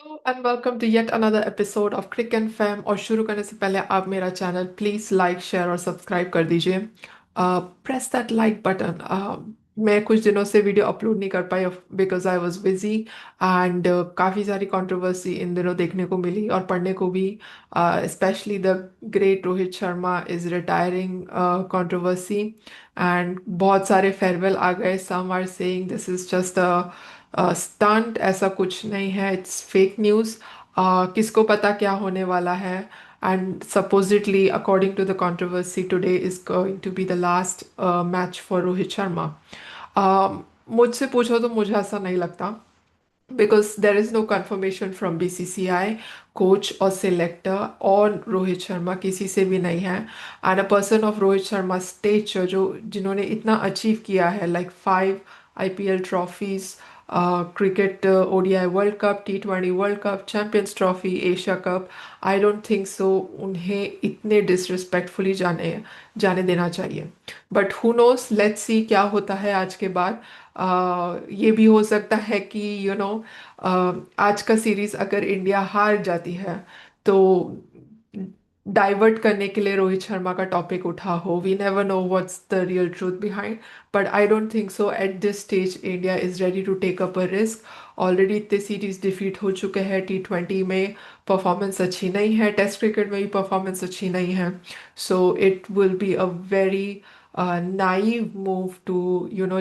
Hello and welcome to yet another episode of Crick and Fam. और शुरू करने से पहले आप मेरा चैनल प्लीज लाइक शेयर और सब्सक्राइब कर दीजिए। Press that like button. मैं कुछ दिनों से वीडियो अपलोड नहीं कर पाई because I was busy and काफ़ी सारी कंट्रोवर्सी इन दिनों देखने को मिली और पढ़ने को भी। Specially the great Rohit Sharma is retiring controversy and बहुत सारे फेयरवेल आ गए। Some are saying this is just stunt, ऐसा कुछ नहीं है, इट्स फेक न्यूज़। किसको पता क्या होने वाला है। And supposedly according to the controversy today is going to be the last match for Rohit Sharma. मुझसे पूछो तो मुझे ऐसा नहीं लगता because there is no confirmation from BCCI, coach और सिलेक्टर और रोहित शर्मा किसी से भी नहीं है। And a person of Rohit Sharma stature जो जिन्होंने इतना अचीव किया है, like 5 IPL trophies, cricket ODI world cup, T20 world cup, champions trophy, Asia cup, I don't think so उन्हें इतने डिसरिस्पेक्टफुली जाने जाने देना चाहिए। But who knows, let's see क्या होता है आज के बाद। ये भी हो सकता है कि आज का सीरीज अगर इंडिया हार जाती है तो डाइवर्ट करने के लिए रोहित शर्मा का टॉपिक उठा हो। We never know what's the real truth behind, but I don't think so at this stage India is ready to take up a risk. Already इतने सीरीज डिफीट हो चुके हैं। T20 में परफॉर्मेंस अच्छी नहीं है, टेस्ट क्रिकेट में भी परफॉर्मेंस अच्छी नहीं है। So it will be a very naive move to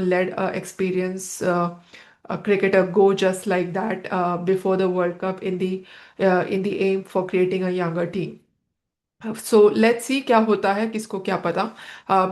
let a experienced a cricketer go just like that before the World Cup in the aim for creating a younger team. So let's see क्या होता है, किसको क्या पता।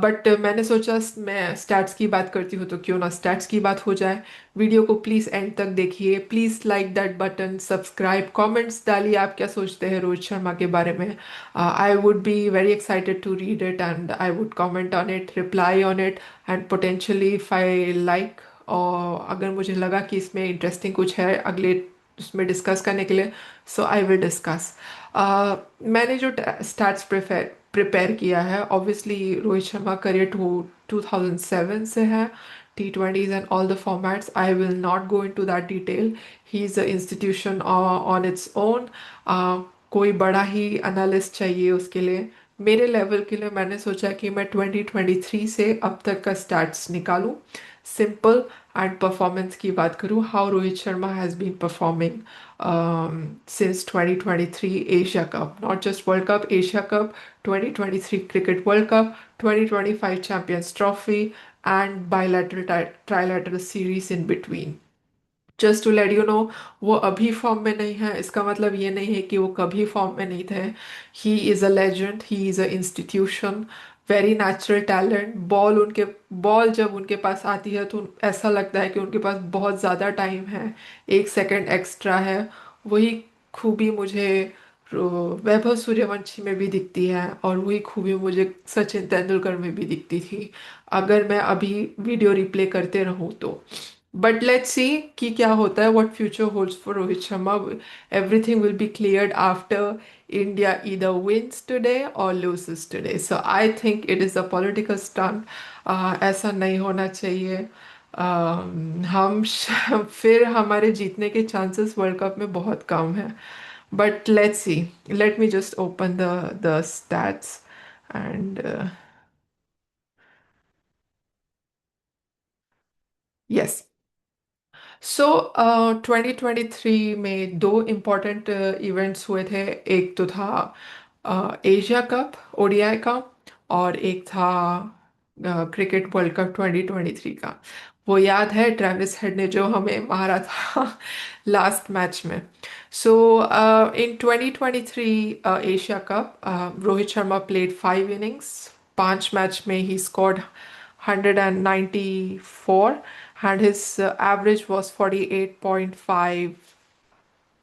But मैंने सोचा मैं stats की बात करती हूँ तो क्यों ना स्टैट्स की बात हो जाए। वीडियो को प्लीज़ एंड तक देखिए, please like that button, subscribe, comments डालिए आप क्या सोचते हैं रोहित शर्मा के बारे में। I would be very excited to read it and I would comment on it, reply on it and potentially if I like, और अगर मुझे लगा कि इसमें इंटरेस्टिंग कुछ है अगले उसमें डिस्कस करने के लिए, सो आई विल डिस्कस। मैंने जो स्टैट्स प्रिपेयर किया है, ऑब्वियसली रोहित शर्मा करियर 2007 से है, T20s and all the formats. I will not go into that detail. He is a institution on its own. कोई बड़ा ही एनालिस्ट चाहिए उसके लिए। मेरे लेवल के लिए मैंने सोचा कि मैं 2023 से अब तक का स्टैट्स निकालूं, सिंपल एंड परफॉर्मेंस की बात करूं, how Rohit Sharma has been performing since 2023 Asia Cup, not just World Cup, Asia Cup, 2023 Cricket World Cup, 2025 Champions Trophy, and bilateral trilateral series in between. Just to let you know, वो अभी form में नहीं है इसका मतलब ये नहीं है कि वो कभी फॉर्म में नहीं थे। ही is a legend, he is a institution, very natural talent. Ball जब उनके पास आती है तो ऐसा लगता है कि उनके पास बहुत ज़्यादा टाइम है, 1 सेकंड एक्स्ट्रा है। वही खूबी मुझे वैभव सूर्यवंशी में भी दिखती है और वही खूबी मुझे सचिन तेंदुलकर में भी दिखती थी अगर मैं अभी वीडियो रिप्ले करते रहूँ तो। बट लेट्स सी कि क्या होता है, what future holds for Rohit Sharma. Everything will be cleared after India either wins today or loses today. So I think it is a political stunt. ऐसा नहीं होना चाहिए। फिर हमारे जीतने के चांसेस वर्ल्ड कप में बहुत कम है। But let's see, let me just open the stats and yes. So 2023 में दो इम्पोर्टेंट इवेंट्स हुए थे। एक तो था एशिया कप ODI का, और एक था क्रिकेट वर्ल्ड कप 2023 का। वो याद है ट्रेविस हेड ने जो हमें मारा था लास्ट मैच में। सो इन 2023 Asia cup, Rohit Sharma played 5 innings. 5 match में he scored 194 and his average was 48.5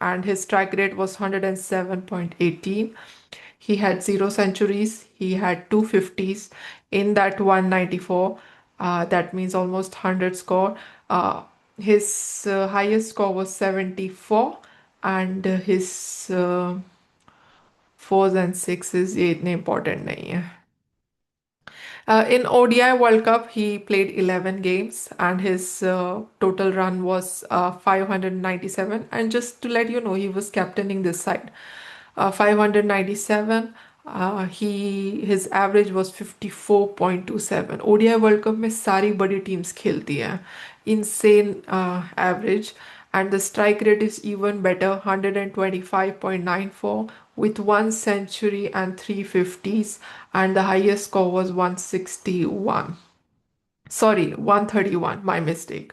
and his strike rate was 107.18. He had zero centuries, he had two fifties in that 194. That means almost 100 score. His highest score was 74 and his fours and sixes ये इतने important नहीं है। In ODI World Cup, he played 11 games and his total run was 597. And just to let you know, he was captaining this side. 597. His average was 54.27. ODI World Cup में सारी बड़ी teams खेलती हैं. Insane average. And the strike rate is even better, 125.94 with one century and three fifties, and the highest score was 161. Sorry, 131, my mistake.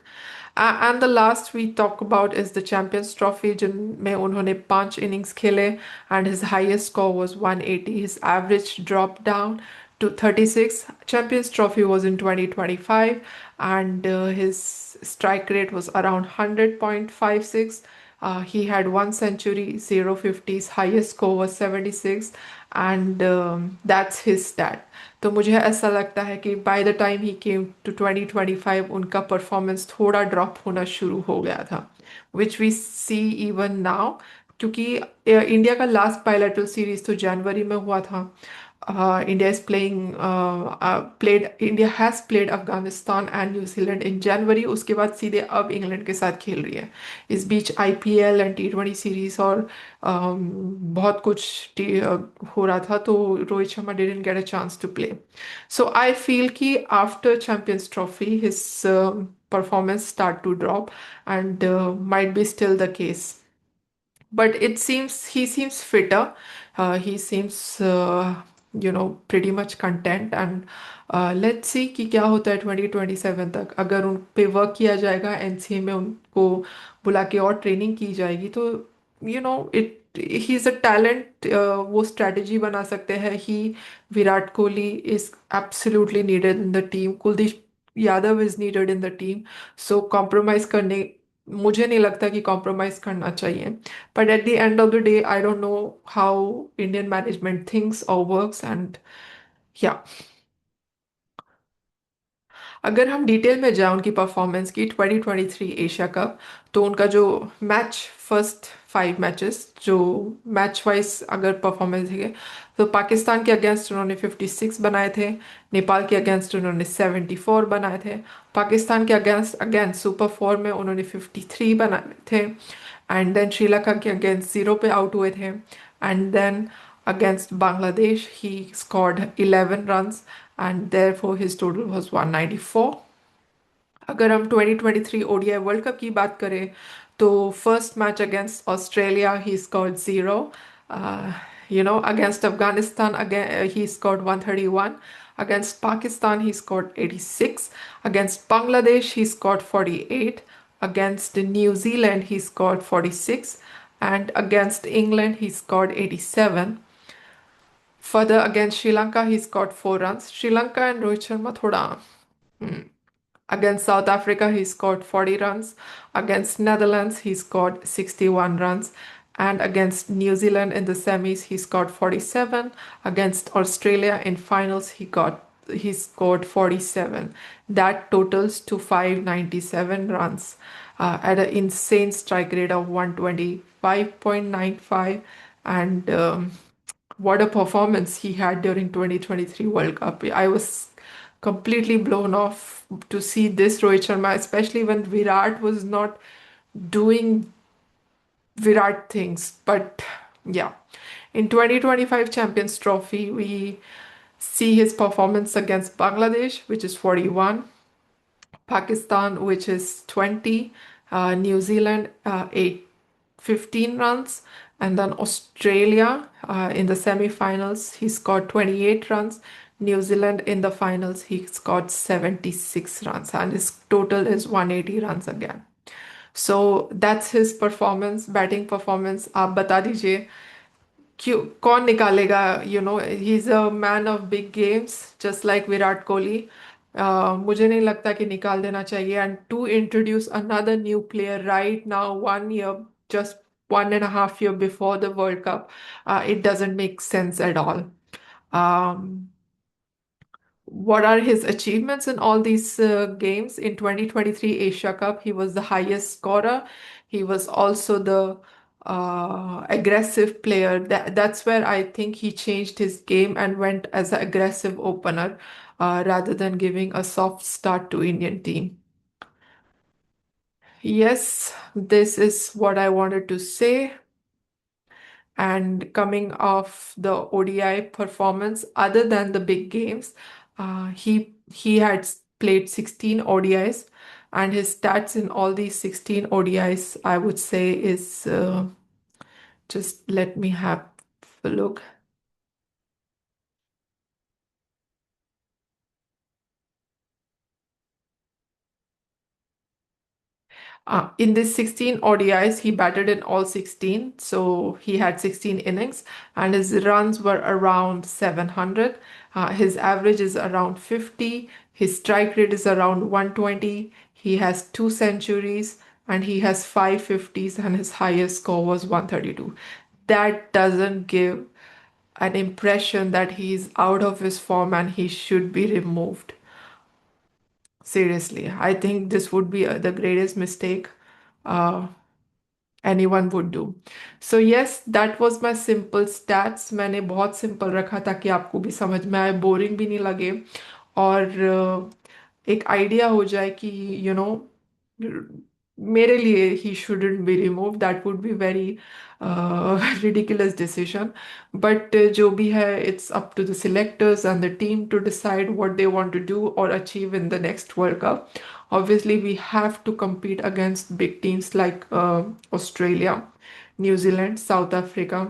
And the last we talk about is the Champions Trophy जिनमें उन्होंने 5 innings खेले and his highest score was 180. His average dropped down to 36. Champions Trophy was in 2025 and his strike rate was around 100.56. He had one century, zero fifties, highest score was 76, and that's his stat. तो मुझे ऐसा लगता है कि by the time he came to 2025 उनका performance थोड़ा drop होना शुरू हो गया था, which we see even now, क्योंकि इंडिया का लास्ट बायलैटरल सीरीज तो जनवरी में हुआ था. India has played Afghanistan and New Zealand in January. उसके बाद सीधे अब इंग्लैंड के साथ खेल रही है. इस बीच आईपीएल एंड टी20 सीरीज और बहुत कुछ हो रहा था, तो Rohit Sharma didn't get a chance to play. So I feel कि after Champions Trophy his performance start to drop, and might be still the case. But it seems he seems fitter. He seems pretty much content, and let's see कि क्या होता है 2027 तक. अगर उन पे work किया जाएगा, एनसीए में उनको बुला के और ट्रेनिंग की जाएगी, तो it he is a talent. वो स्ट्रेटजी बना सकते हैं. He Virat Kohli is absolutely needed in the team. Kuldeep Yadav is needed in the team. So compromise करने मुझे नहीं लगता कि कॉम्प्रोमाइज करना चाहिए. But at the end of the day I don't know how Indian management thinks और वर्क्स, एंड या अगर हम डिटेल में जाएं उनकी परफॉर्मेंस की 2023 एशिया कप, तो उनका जो मैच फर्स्ट 5 मैचेस जो मैच वाइज अगर परफॉर्मेंस है, तो पाकिस्तान के अगेंस्ट उन्होंने 56 बनाए थे. नेपाल के अगेंस्ट उन्होंने 74 बनाए थे. पाकिस्तान के अगेंस्ट अगेंस्ट सुपर 4 में उन्होंने 53 बनाए थे. एंड देन श्रीलंका के अगेंस्ट 0 पे आउट हुए थे. And then against Bangladesh, he scored 11 runs, and therefore his total was 194. अगर हम 2023 ओडीआई वर्ल्ड कप की बात करें, तो first match against Australia he scored 0. Against Afghanistan, again he scored 131. Against Pakistan, he scored 86. Against Bangladesh, he scored 48. Against New Zealand, he scored 46. And against England, he scored 87. Further, against Sri Lanka, he scored 4 runs. Sri Lanka and Rohit Sharma thoda. Against South Africa, he scored 40 runs. Against Netherlands, he scored 61 runs. And against New Zealand in the semis, he scored 47. Against Australia in finals, he scored 47. That totals to 597 runs at an insane strike rate of 125.95. And what a performance he had during 2023 World Cup. I was completely blown off to see this Rohit Sharma, especially when Virat was not doing Virat things. But yeah, in 2025 Champions Trophy, we see his performance against Bangladesh, which is 41, Pakistan, which is 20, New Zealand, 15 runs, and then Australia in the semi-finals, he scored 28 runs. New Zealand in the finals, he scored 76 runs, and his total is 180 runs again. So that's his performance, batting performance. आप बता दीजिए क्यों कौन निकालेगा. He is a man of big games just like Virat Kohli. मुझे नहीं लगता कि निकाल देना चाहिए. And to introduce another new player right now 1 year, just 1.5 year before the World Cup, it doesn't make sense at all. um, what are his achievements in all these games? In 2023 Asia Cup, he was the highest scorer. He was also the aggressive player. That's where I think he changed his game and went as an aggressive opener rather than giving a soft start to Indian team. Yes, this is what I wanted to say. And coming off the ODI performance, other than the big games, he had played 16 ODIs, and his stats in all these 16 ODIs, I would say, is just let me have a look. In this 16 ODIs, he batted in all 16, so he had 16 innings, and his runs were around 700. His average is around 50. His strike rate is around 120. He has two centuries and he has five fifties, and his highest score was 132. That doesn't give an impression that he's out of his form and he should be removed. Seriously, I think this would be the greatest mistake uh, anyone would do. So yes, that was my simple stats. मैंने बहुत simple रखा ताकि आपको भी समझ में आए, boring भी नहीं लगे, और एक आइडिया हो जाए कि यू नो मेरे लिए he shouldn't be remove, that would be very ridiculous decision. But जो भी है, it's up to the selectors and the team to decide what they want to do or achieve in the next World Cup. Obviously, we have to compete against big teams like Australia, New Zealand, South Africa,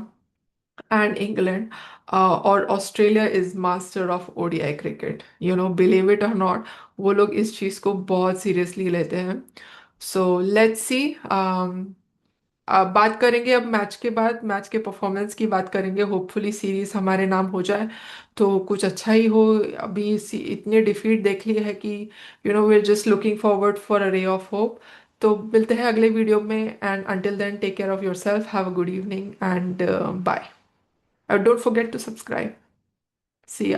and England. Or Australia is master of ODI cricket. Believe it or not, वो लोग इस चीज को बहुत seriously लेते हैं. So let's see. बात करेंगे अब मैच के बाद, मैच के परफॉर्मेंस की बात करेंगे. होपफुली सीरीज हमारे नाम हो जाए तो कुछ अच्छा ही हो. अभी इतने डिफीट देख लिए है कि we are just looking forward for a ray of hope. तो मिलते हैं अगले वीडियो में, and until then take care of yourself, have a good evening, and bye. Don't forget to subscribe. See ya.